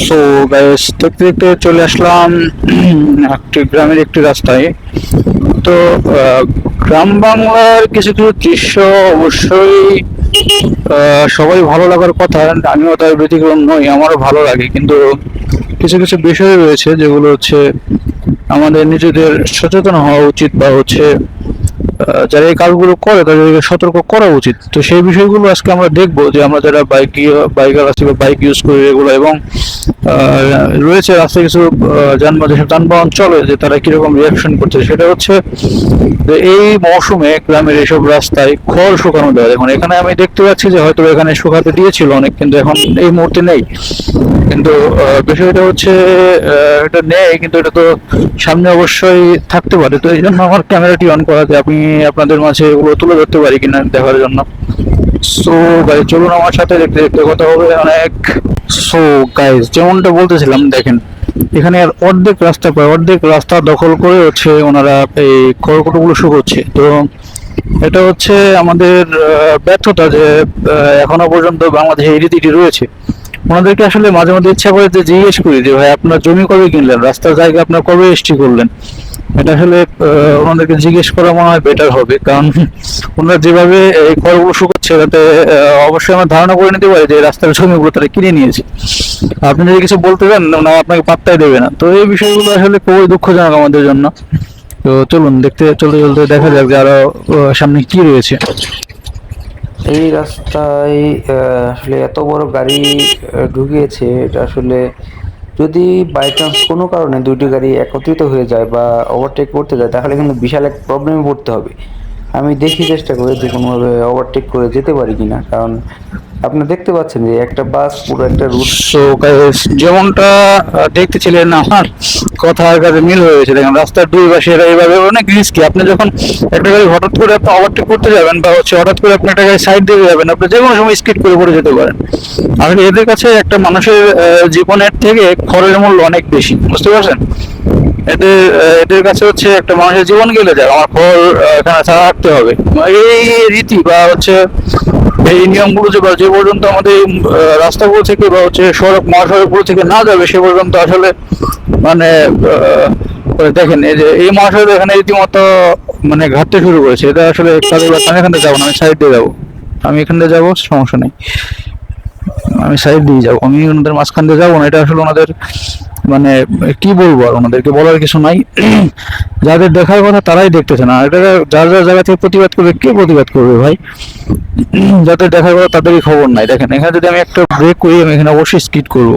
So guys, দেখতে দেখতে চলে আসলাম একটি গ্রামের একটি রাস্তায়। তো গ্রাম বাংলার কিছু কিছু দৃশ্য অবশ্যই সবাই ভালো লাগার কথা। আমিও তার ব্যতিক্রম নই, আমারও ভালো লাগে। কিন্তু কিছু কিছু বিষয় রয়েছে যেগুলো হচ্ছে আমাদের নিজেদের সচেতন হওয়া উচিত, বা হচ্ছে যারা এই কাজগুলো করে তাদেরকে সতর্ক করা উচিত। তো সেই বিষয়গুলো আজকে আমরা দেখবো, যে আমরা যারা বাইকার আছি বা বাইক ইউজ করি এগুলো, এবং রয়েছে রাস্তায় কিছু যানবাহন, যেসব যানবাহন চলে, যে তারা কিরকম রিয়াকশন করছে। সেটা হচ্ছে যে এই মৌসুমে গ্রামের এইসব রাস্তায় খড় শুকানো দেওয়া। দেখুন, এখানে আমি দেখতে পাচ্ছি যে হয়তো এখানে শুকাতে দিয়েছিল অনেক, কিন্তু এখন এই মুহূর্তে নেই। কিন্তু বিষয়টা হচ্ছে এটা নেই, কিন্তু এটা তো সামনে অবশ্যই থাকতে পারে। তো এই জন্য আমার ক্যামেরাটি অন করা, যে আমি আপনাদের মাঝে এগুলো তুলে ধরতে পারি কিনা দেখার জন্য। সো গাইজ, চলুন আমার সাথে দেখতে দেখতে কথা হবে অনেক। সো গাইজ, যেমনটা বলতেছিলাম, দেখেন এখানে আর অর্ধেক রাস্তা, প্রায় অর্ধেক রাস্তা দখল করে হচ্ছে ওনারা এই খড়কুটোগুলো শুকোচ্ছে। তো এটা হচ্ছে আমাদের ব্যর্থতা, যে এখনো পর্যন্ত বাংলাদেশে এই রীতিটি রয়েছে। ওনাদেরকে আসলে মাঝে মাঝে ইচ্ছা করে যে জিজ্ঞেস করি যে ভাই, আপনার জমি কবে কিনলেন, রাস্তার জায়গা আপনার কবে রেজিস্ট্রি করলেন। এটা আসলে ওনাদেরকে জিজ্ঞেস করা মনে হয় বেটার হবে, কারণ ওনারা যেভাবে এই খড়গুলো শুকাচ্ছে, তাতে অবশ্যই আমরা ধারণা করে নিতে পারি যে এই রাস্তার জমিগুলো তারা কিনে নিয়েছে। আপনি যদি কিছু বলতে চান, ওনারা আপনাকে পাত্তাই দেবে না। তো এই বিষয়গুলো আসলে খুবই দুঃখজনক আমাদের জন্য। তো চলুন দেখতে, চলতে চলতে দেখা যাক যে আরো সামনে কি রয়েছে। এই রাস্তায় আসলে এত বড় গাড়ি ঢুকিয়েছে। এটা আসলে যদি বাই চান্স কোনো কারণে দুইটি গাড়ি একত্রিত হয়ে যায় বা ওভারটেক করতে যায়, তাহলে কিন্তু বিশাল এক প্রবলেমে পড়তে হবে। আমি দেখি চেষ্টা করে যে কোনোভাবে ওভারটেক করে যেতে পারি কিনা, কারণ আপনি দেখতে পাচ্ছেন যে একটা বাস পুরো একটা রুট। সো গাইস, যেমনটা দেখতেছিলেন, আমার কথার কাছে মিল হয়েছে। দেখেন, রাস্তার দুই পাশে এরা এইভাবে অনেক রিস্কি। আপনি যখন একটা গাড়ি হঠাৎ করে আপনি ওভারটেক করতে যাবেন, বা হচ্ছে হঠাৎ করে আপনি একটা গাড়ি সাইড দিয়ে যাবেন, আপনি যে কোনো সময় স্কিড করে পড়ে যেতে পারেন। আসলে এদের কাছে একটা মানুষের জীবনের থেকে খড়ের মূল্য অনেক বেশি, বুঝতে পারছেন? এদের এদের কাছে হচ্ছে একটা মানুষের জীবন গেলে যায়, আমার খড় এখানে ছাড়া রাখতে হবে। এই রীতি বা হচ্ছে এই নিয়মগুলো যে পর্যন্ত আমাদের এই, রাস্তাগুলো থেকে বা হচ্ছে সড়ক মহাসড়কগুলো থেকে না যাবে, সে পর্যন্ত আসলে মানে দেখেন, এই যে এই মহাসড়ক এখানে রীতিমতো মানে ঘাটতে শুরু করেছে। এটা আসলে তাদের আমি এখান থেকে যাবো না, আমি সাইড দিয়ে যাবো। আমি এখান দিয়ে যাবো, সমস্যা নেই। আমি সাইড দিয়ে যাবো, আমি ওনাদের মাঝখান দিয়ে যাবো না। এটা আসলে ওনাদের মানে কি বলবো, আর ওনাদেরকে বলার কিছু নাই। যাদের দেখার কথা তারাই দেখতেছে না। এটা যার যার জায়গা থেকে প্রতিবাদ করবে, কে প্রতিবাদ করবে ভাই? যাদের দেখার কথা তাদেরই খবর নাই। দেখেন, এখানে যদি আমি একটা ব্রেক করি, আমি এখানে অবশ্যই স্কিড করবো।